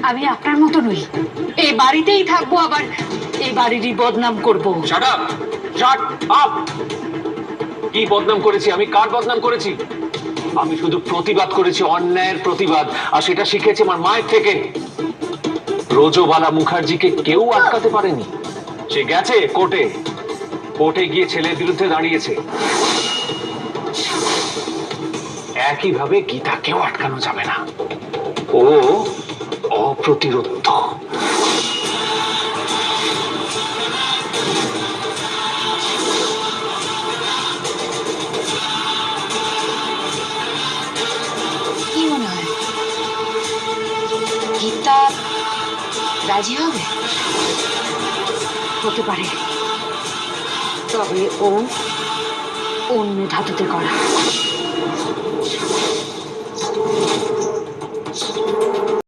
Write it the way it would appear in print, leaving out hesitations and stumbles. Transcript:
আমি আপনার মতো নই, এই বাড়িতেই থাকবো, আবার এই বাড়িরই বদনাম করবো। Shut up, shut up. কি বদনাম করেছি আমি? কার বদনাম করেছি? আমি শুধু প্রতিবাদ করেছি, অন্যায়ের প্রতিবাদ, আর সেটা শিখেছি আমার মায়ের থেকে। রোজবালা মুখার্জিকে কেউ আটকাতে পারেনি। সে গেছে কোর্টে, কোর্টে গিয়ে ছেলের বিরুদ্ধে দাঁড়িয়েছে। একইভাবে গীতাকেও আটকানো যাবে না, ও অপ্রতিরোধ্য। কি মনে হয় গীতা রাজি হবে? হতে পারে, তবে ও অন্য ধাতুতে করা।